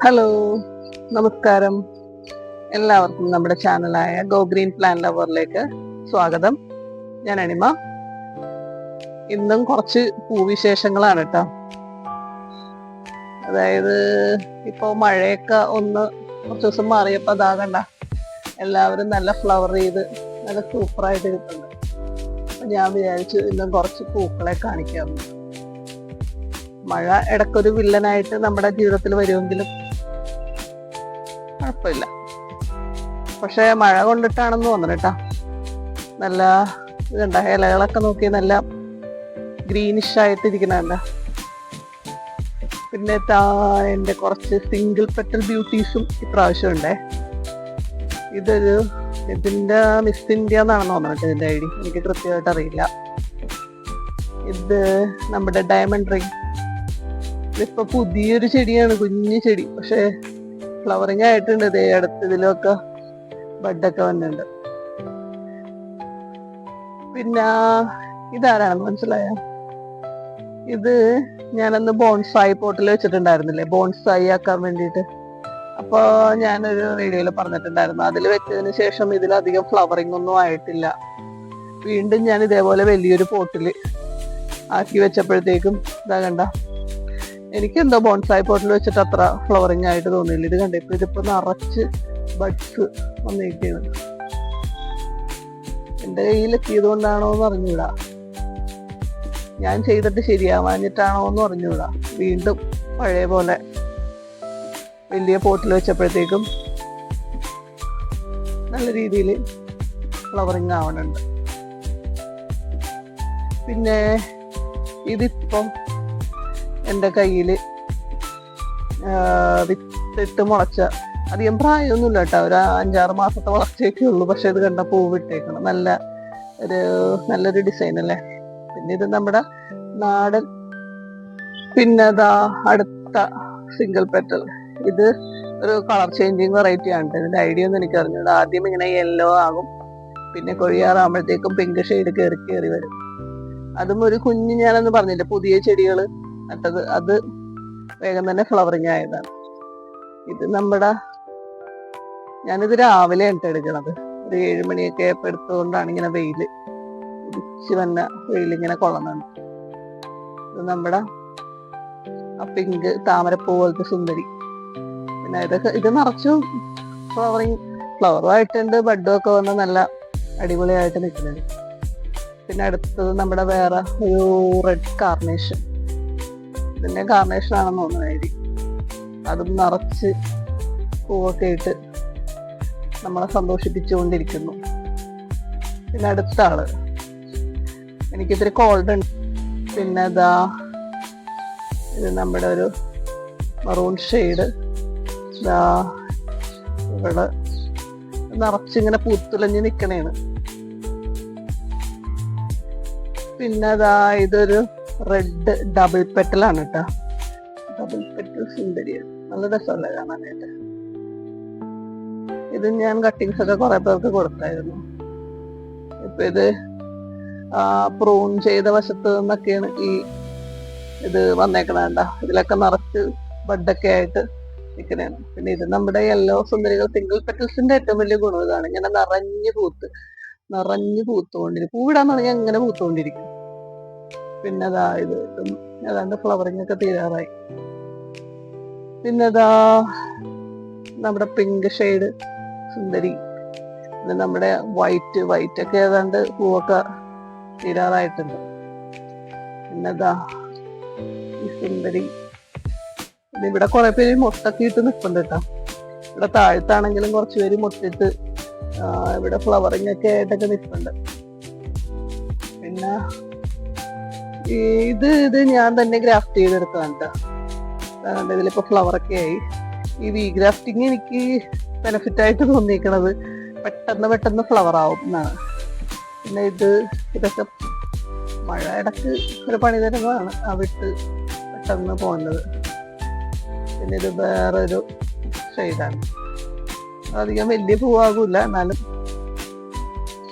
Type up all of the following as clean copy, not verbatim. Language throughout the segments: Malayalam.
ഹലോ, നമസ്കാരം. എല്ലാവർക്കും നമ്മുടെ ചാനലായ ഗോ ഗ്രീൻ പ്ലാൻ ലവറിലേക്ക് സ്വാഗതം. ഞാൻ അനിമ. ഇന്നും കുറച്ച് പൂവിശേഷങ്ങളാണ് കേട്ടോ. അതായത് ഇപ്പൊ മഴയൊക്കെ കുറച്ച് ദിവസം മാറിയപ്പോ അതാകണ്ട എല്ലാവരും നല്ല ഫ്ലവർ ചെയ്ത് നല്ല സൂപ്പറായിട്ട് ഇരിപ്പുണ്ട്. അപ്പൊ ഞാൻ വിചാരിച്ചു ഇന്നും കുറച്ച് പൂക്കളെ കാണിക്കാറുണ്ട്. മഴ ഇടയ്ക്കൊരു വില്ലനായിട്ട് നമ്മുടെ ജീവിതത്തിൽ വരുമെങ്കിലും കുഴപ്പമില്ല. പക്ഷെ മഴ കൊണ്ടിട്ടാണെന്ന് തോന്നണം കേട്ടാ. നല്ല ഇതുണ്ട, ഇലകളൊക്കെ നോക്കി നല്ല ഗ്രീനിഷ് ആയിട്ടിരിക്കണ. പിന്നെ എൻ്റെ കുറച്ച് സിംഗിൾ പെറ്റൽ ബ്യൂട്ടീസും ഇപ്രാവശ്യം ഉണ്ടേ. ഇതിന്റെ മിസ് ഇന്ത്യ എന്നാണെന്ന് തോന്നുന്നത് ഇതിന്റെ ഐഡി, എനിക്ക് കൃത്യമായിട്ട് അറിയില്ല. ഇത് നമ്മുടെ ഡയമണ്ട് റിംഗ്. ഇതിപ്പോ പുതിയൊരു ചെടിയാണ്, കുഞ്ഞു ചെടി. പക്ഷെ ഫ്ലവറിങ് ആയിട്ടുണ്ട്. ഇതേ അടുത്തതിലൊക്കെ ബഡൊക്കെ വന്നിട്ടുണ്ട്. പിന്നെ ഇതാരാണെന്ന് മനസ്സിലായ? ഇത് ഞാനന്ന് ബോൺസായി പോട്ടിൽ വെച്ചിട്ടുണ്ടായിരുന്നില്ലേ, ബോൺസായി ആക്കാൻ വേണ്ടിയിട്ട്. അപ്പൊ ഞാനൊരു വീഡിയോയിൽ പറഞ്ഞിട്ടുണ്ടായിരുന്നു, അതിൽ വെച്ചതിന് ശേഷം ഇതിലധികം ഫ്ലവറിങ് ഒന്നും ആയിട്ടില്ല. വീണ്ടും ഞാൻ ഇതേപോലെ വലിയൊരു പോട്ടില് ആക്കി വെച്ചപ്പോഴത്തേക്കും ഇതാ കണ്ട, എനിക്കെന്തോ ബോൺസായി പോട്ടിൽ വെച്ചിട്ട് അത്ര ഫ്ലവറിങ് ആയിട്ട് തോന്നിയില്ല. ഇത് കണ്ട, ഇതിപ്പോ നിറച്ച് ബഡ്സ് വന്നിരിക്കുകയാണ്. എന്റെ കയ്യിൽ എത്തിയത് കൊണ്ടാണോ എന്ന് അറിഞ്ഞൂടാ, ഞാൻ ചെയ്തിട്ട് ശരിയാവാഞ്ഞിട്ടാണോ എന്ന് അറിഞ്ഞൂടാ. വീണ്ടും പഴയ പോലെ വലിയ പോട്ടിൽ വെച്ചപ്പോഴത്തേക്കും നല്ല രീതിയിൽ ഫ്ലവറിങ് ആവണുണ്ട്. പിന്നെ ഇതിപ്പം എൻ്റെ കയ്യിൽ വിത്തിട്ട് മുളച്ച, അധികം പ്രായമൊന്നുമില്ല കേട്ടോ, ഒരു 5-6 മാസത്തെ വളർച്ചയൊക്കെ ഉള്ളൂ. പക്ഷെ ഇത് കണ്ട പൂവിട്ടേക്കണം, നല്ലൊരു ഡിസൈൻ അല്ലേ. പിന്നെ ഇത് നമ്മുടെ നാടൻ. പിന്നെ അടുത്ത സിംഗിൾ പെറ്റൽ. ഇത് ഒരു കളർ ചേഞ്ചിങ് വെറൈറ്റി ആണ്. ഇതിന്റെ ഐഡിയ ഒന്നും എനിക്ക് അറിഞ്ഞൂടാ. ആദ്യം ഇങ്ങനെ യെല്ലോ ആകും, പിന്നെ കൊഴിയാറാകുമ്പോഴത്തേക്കും പിങ്ക് ഷെയ്ഡ് കയറി വരും. അതും ഒരു കുഞ്ഞ്, ഞാനൊന്ന് പറഞ്ഞില്ല, പുതിയ ചെടികൾ നട്ടത്, അത് വേഗം തന്നെ ഫ്ലവറിങ് ആയതാണ്. ഇത് ഞാനിത് രാവിലെ എടുക്കണത്, ഒരു 7 മണിയൊക്കെ ആയപ്പോൾ എടുത്തുകൊണ്ടാണ്. ഇങ്ങനെ ഉദിച്ച് വന്ന വെയിലിങ്ങനെ കൊള്ളുന്നുണ്ട്. ഇത് നമ്മുടെ ആ പിങ്ക് താമരപ്പൂ പോലത്തെ സുന്ദരി. പിന്നെ ഇത് നിറച്ചും ഫ്ലവറുമായിട്ടുണ്ട്, ബഡും ഒക്കെ വന്ന് നല്ല അടിപൊളിയായിട്ട് നിൽക്കുന്നുണ്ട്. പിന്നെ അടുത്തത് നമ്മുടെ വേറെ ഒരു റെഡ് കാർണേഷൻ. ഇതിന്റെ കാർണേഷൻ ആണെന്ന് തോന്നുന്നു. അതും നിറച്ച് പൂവൊക്കെ ഇട്ട് നമ്മളെ സന്തോഷിപ്പിച്ചുകൊണ്ടിരിക്കുന്നു. പിന്നെ അടുത്ത ആള്, എനിക്കിത്തിരി കോൾഡ് ഉണ്ട്. പിന്നെ ഇത് നമ്മുടെ ഒരു മറൂൺ ഷെയ്ഡ്. ഇവിടെ നിറച്ചിങ്ങനെ പൂത്തുലഞ്ഞ് നിക്കണേണ്. പിന്നെ ഇതൊരു റെഡ് ഡബിൾ പെറ്റലാണ് കേട്ടോ. ഡബിൾ പെറ്റൽ സുന്ദരിയാണ്, നല്ല രസമല്ലേ കാണാനായിട്ട്. ഇത് ഞാൻ കട്ടിങ്സ് ഒക്കെ കുറെ പേർക്ക് കൊടുത്തായിരുന്നു. ഇപ്പൊ ഇത് പ്രൂൺ ചെയ്ത വശത്ത് നിന്നൊക്കെയാണ് ഇത് വന്നേക്കണേണ്ട. ഇതിലൊക്കെ നിറച്ച് ബഡൊക്കെ ആയിട്ട് നിൽക്കണേണ്. പിന്നെ ഇത് നമ്മുടെ യെല്ലോ സുന്ദരികൾ സിംഗിൾ പെറ്റൽസിന്റെ ഏറ്റവും വലിയ ഗുണം ഇതാണ്, ഇങ്ങനെ നിറഞ്ഞു പൂത്തുകൊണ്ടിരിക്കും. പൂവിടാൻ തുടങ്ങിയാൽ ഇങ്ങനെ പൂത്തുകൊണ്ടിരിക്കും. പിന്നെ ഇത് ഏതാണ്ട് ഫ്ലവറിങ് ഒക്കെ തീരാറായി. പിന്നെ നമ്മുടെ പിങ്ക് ഷെയ്ഡ് സുന്ദരി. പിന്നെ നമ്മുടെ വൈറ്റ് ഒക്കെ ഏതാണ്ട് പൂവൊക്കെ തീരാറായിട്ടുണ്ട്. പിന്നെ ഈ സുന്ദരി. ഇവിടെ കുറെ പേര് മൊട്ടൊക്കെ ഇട്ട് നിൽപ്പുണ്ട് കേട്ടോ. ഇവിടെ താഴത്താണെങ്കിലും കുറച്ച് പേര് മൊട്ടിട്ട് ഇവിടെ ഫ്ലവറിങ് ഒക്കെ ആയിട്ടൊക്കെ നിൽപ്പുണ്ട്. പിന്നെ ഇത് ഞാൻ തന്നെ ഗ്രാഫ്റ്റ് ചെയ്തെടുത്തതാണ് കേട്ടോ. ഇതിലിപ്പോ ഫ്ലവറൊക്കെ ആയി. ഈ വി ഗ്രാഫ്റ്റിങ് എനിക്ക് ബെനിഫിറ്റ് ആയിട്ട് തോന്നിയിരിക്കണത് പെട്ടെന്ന് ഫ്ലവർ ആവും എന്നാണ്. പിന്നെ ഇതൊക്കെ മഴ ഇടക്ക് ഒരു പണി തരുന്നതാണ്, ആ വിട്ട് പെട്ടെന്ന് പോകുന്നത്. പിന്നെ ഇത് വേറൊരു ഷെയ്ഡാണ്, അധികം വലിയ പൂവാകൂല, എന്നാലും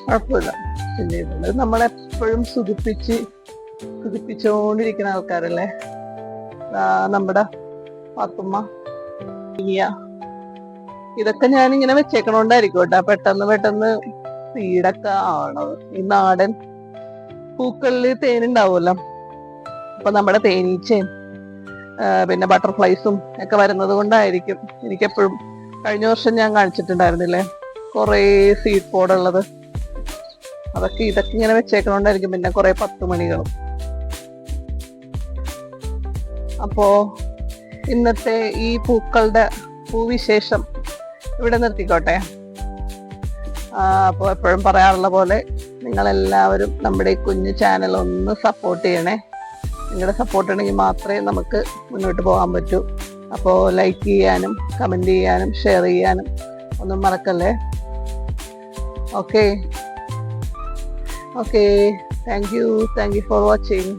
കുഴപ്പമില്ല. പിന്നെ ഇത് നമ്മളെപ്പോഴും സുഖിപ്പിച്ചുകൊണ്ടിരിക്കുന്ന ആൾക്കാരല്ലേ. നമ്മുടെ പാത്തുമ്മ ഇതൊക്കെ ഞാൻ ഇങ്ങനെ വെച്ചേക്കണോണ്ടായിരിക്കും കേട്ടോ പെട്ടെന്ന് സീഡൊക്കെ ആവണത്. ഈ നാടൻ പൂക്കളില് തേനുണ്ടാവുമല്ലോ, അപ്പൊ നമ്മുടെ തേനീച്ചയും പിന്നെ ബട്ടർഫ്ലൈസും ഒക്കെ വരുന്നത് കൊണ്ടായിരിക്കും. എനിക്കെപ്പോഴും കഴിഞ്ഞ വർഷം ഞാൻ കാണിച്ചിട്ടുണ്ടായിരുന്നില്ലേ കുറേ സീഡ് പോഡ് ഉള്ളത്, ഇതൊക്കെ ഇങ്ങനെ വെച്ചേക്കണോണ്ടായിരിക്കും. പിന്നെ കുറെ 10 മണികളും. അപ്പോ ഇന്നത്തെ ഈ പൂക്കളുടെ പൂവിശേഷം ഇവിടെ നിർത്തിക്കോട്ടെ. അപ്പോൾ എപ്പോഴും പറയാറുള്ള പോലെ നിങ്ങളെല്ലാവരും നമ്മുടെ ഈ കുഞ്ഞു ചാനൽ ഒന്ന് സപ്പോർട്ട് ചെയ്യണേ. നിങ്ങളുടെ സപ്പോർട്ട് ഉണ്ടെങ്കിൽ മാത്രമേ നമുക്ക് മുന്നോട്ട് പോകാൻ പറ്റൂ. അപ്പോൾ ലൈക്ക് ചെയ്യാനും കമൻറ്റ് ചെയ്യാനും ഷെയർ ചെയ്യാനും ഒന്നും മറക്കല്ലേ. Okay, thank you for watching.